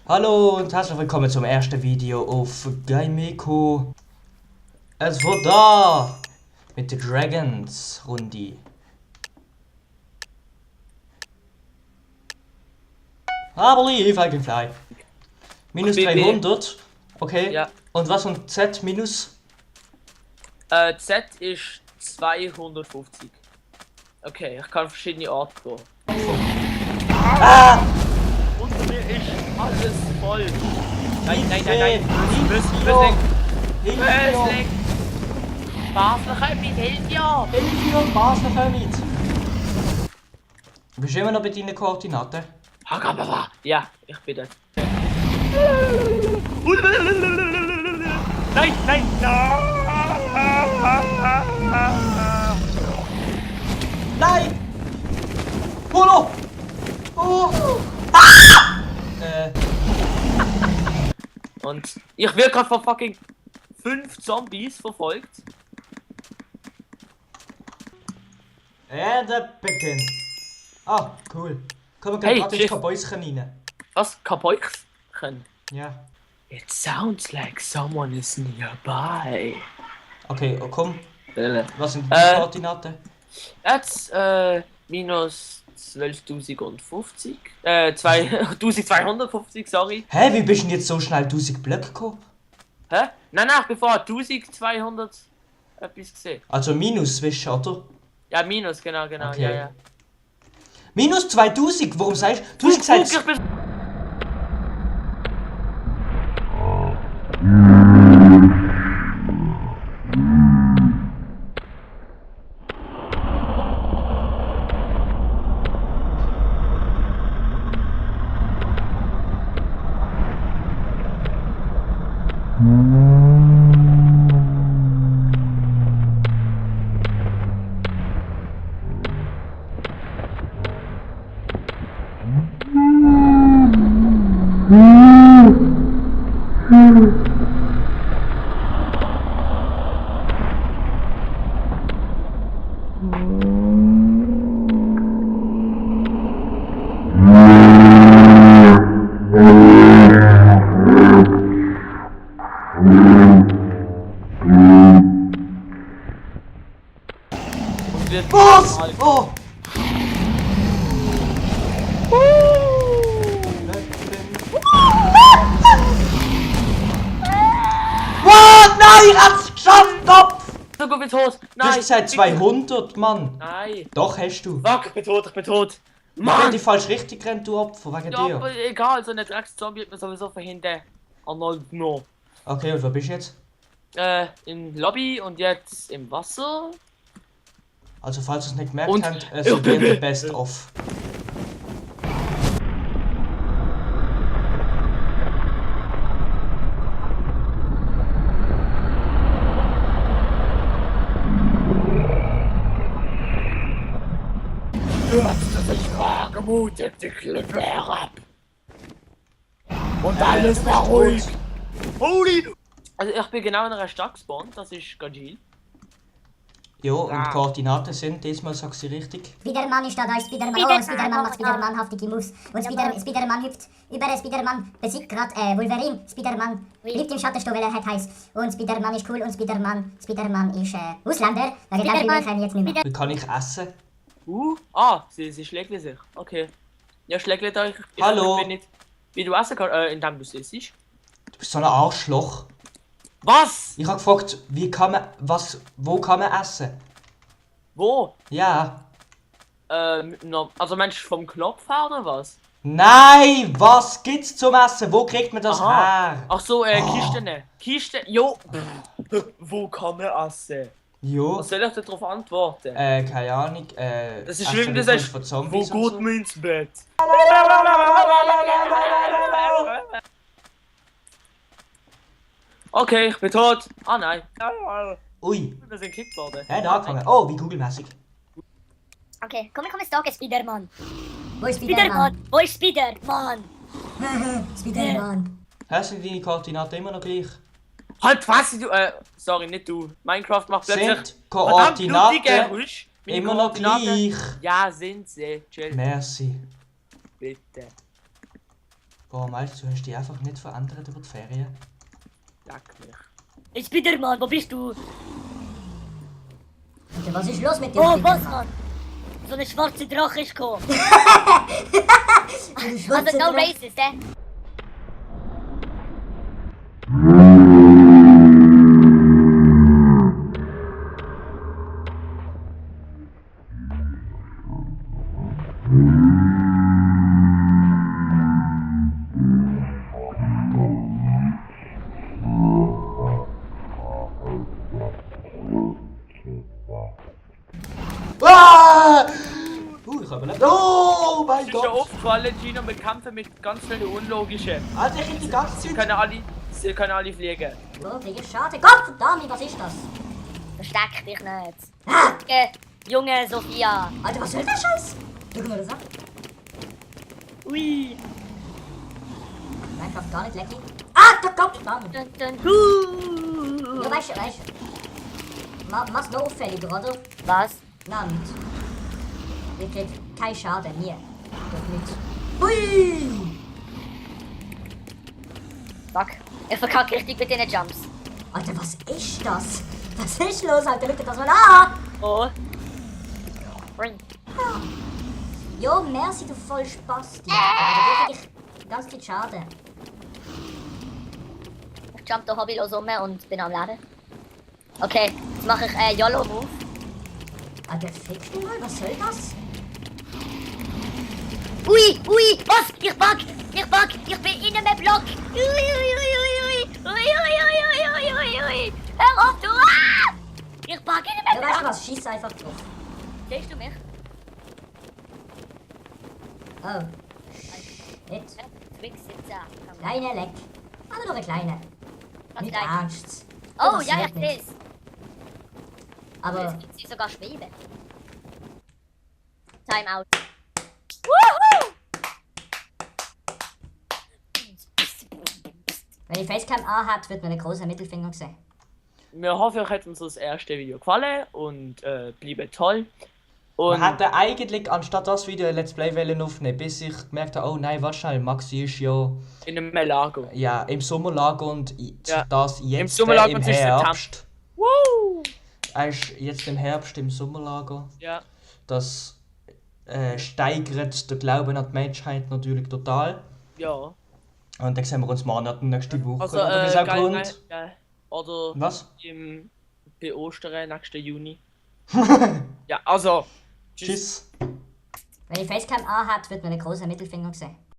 Hallo und herzlich willkommen zum ersten Video auf Gaimeko. Es wird da mit der Dragons Runde. I believe I can fly. Minus 300. Okay. Ja. Und was und Z minus? Z ist 250. Okay, ich kann verschiedene Orte gehen. Ah! Unter mir ist alles voll. Nein. Hilfe! Basler kommt mit, hilf ja! Hilfe und Basler kommen! Bist du immer noch bei deinen Koordinaten? Ja, ich bin dort. Nein! Nein! Polo! Oh! Ah! Und ich werde gerade von fucking 5 Zombies verfolgt. And a begin. Ah, cool. Kommen wir Hey, gerade ins Schiff. Kabäuschen rein. Was? Kapoichen? Ja. It sounds like someone is nearby. Okay, oh, komm. Was sind die Koordinaten? Jetzt minus 12.050. 2250, sorry. Hä, wie bist du denn jetzt so schnell 1000 Blöcke gekommen? Hä? Nein, ich bin vorher 1200 etwas gesehen. Also minus zwischen, oder? Ja, minus, genau, Okay. ja. Minus 2000, warum sagst du? Du hast gesagt... Ich bin... Was? Oh! What? Nein, ich hab's geschafft, Kopf! So gut, ich bin tot. Du hast gesagt 200, Mann. Nein. Doch, hast du. Fuck, ich bin tot. Ich bin in Mann! die falsche Richtung gerannt, du Opfer, wegen Ja, dir. aber egal, so eine Dreckszombie hat mir sowieso verhindert. Arnold no. Okay, und wo bist du jetzt? In Lobby und jetzt im Wasser. Also, falls ihr es nicht gemerkt Und- habt, es ist der Best of. Du hast das nicht wahrgemutet, die Klippe herab. Und alles war ruhig. Holy! Also ich bin genau in einer Stadt gespawnt, das ist Gajil. Jo, und Ja. die Koordinaten sind, diesmal sagst du richtig. Spiderman ist da, da ist Spiderman. Oh, Spiderman macht Spiderman-haftige Moves. Und Spiderman hüpft über Spiderman, besiegt gerade Wolverine. Spiderman bleibt im Schattenstoff, weil er hat heiß. Und Spiderman ist cool und Spiderman ist Ausländer. Wegen dem will ich ihn jetzt nicht mehr. Wie kann ich essen? Sie schlägt sich. Okay. Ja, schlägt euch. Hallo. Ich bin nicht. Wie du essen kannst, indem du es isst. Du bist so ein Arschloch. Was? Ich habe gefragt, wo kann man essen? Wo? Ja. Also Mensch vom Knopf her oder was? Nein, was gibt's zum Essen? Wo kriegt man das Aha. her? Ach so, Kisten. Kisten. Jo. Wo kann man essen? Jo. Was soll ich darauf antworten? Keine Ahnung. Das ist schlimm, du Essen sagst, von wo Zombies und geht so. man ins Bett? Okay, ich bin tot. Ah nein. Ui. Wir sind gekickt worden. Er hat angefangen. Oh, wie Google-mäßig. Okay, come stalker Spiderman. Wo ist Spiderman? Spiderman, wo ist Spiderman? Spiderman. Sind deine Koordinaten immer noch gleich? Halt was, du, sorry, nicht du. Minecraft macht plötzlich... Sind Koordinaten Geräusch. Meine immer noch Koordinaten- gleich? Ja, sind sie. Chill, Merci. bitte. Boah, meinst du, hast dich einfach nicht verändert über die Ferien? Leck mich. Hey, Spiderman, wo bist du? Alter, was ist los mit dir, Oh, was, Spiderman? Mann? So eine schwarze Drache ist gekommen. Du schwarze Also, no Drache. racist, eh? Ah! Ich habe nicht. Oh mein Ist schon Gott! aufgefallen, Gino, wir kämpfen mit ganz vielen unlogischen. Alter, ich hab die ganze Sie Zeit. können alle fliegen. Wirklich schade. Gott verdammt, was ist das? Versteck dich nicht. Ah! Junge Sophia. Alter, was soll der Scheiß? Schau mal das an. Ui. Minecraft gar nicht lecky. Ah, der Gott verdammt. Dun, dun. Ja, weißt du. Mach's noch auffälliger, oder? Was? Nein, nicht. Ihr kriegt keinen Schaden, nie. Doch nicht. Hui! Fuck. Ich verkacke richtig mit den Jumps. Alter, was ist das? Was ist los, Alter? Schau dir das mal an! Oh. Ring. Jo, merci, du voll Spaß. Alter, wirklich die ganze Zeit Schaden. Ich jump da hobbylos um und bin am Laden. Okay, jetzt mache ich YOLO-Move. Alter, fick dich mal, was soll das? Ui, was? Ich bin in einem Block. Ui. Hör auf, du! Ah! Ich bug in Ja, einem weißt du Block. was? Schieß einfach drauf. Siehst du mich? Oh. Shit. Twix sitzt da. Kleine Leck. Aber nur eine kleine. Ganz Nicht klein. ernst. Oh, Das ja, ich passiert nicht. seh's. Aber Jetzt gibt sie sogar Schwebe. Time out. Woohoo! wenn die Facecam an hat, wird man einen großen Mittelfinger sehen. Wir hoffen, ihr hättet uns das erste Video gefallen und bleibt toll. Und bleibt toll. Nein, Leck. Aber nur eine kleine. Im Sommerlager. Ja, also, im Sommerlager ist September. Nein, Leck. Ja, Wir hätten eigentlich anstatt das Video ein Let's Play wollen aufnehmen, bis ich gemerkt habe, oh nein, warte schnell, Maxi ist ja, in einem Lager. ja im Sommerlager und Ja. das jetzt Sommerlager im und es ist Herbst. Woo! Er ist jetzt im Herbst im Sommerlager. Ja, Das steigert den Glauben an die Menschheit natürlich total. ja. Und dann sehen wir uns mal nächste Woche. Also, oder bis auch geil, Grund. ja. Oder Was? bei Ostern nächsten Juni. Ja, also. Tschüss. Wenn die Facecam an hat, wird man einen großen Mittelfinger sehen.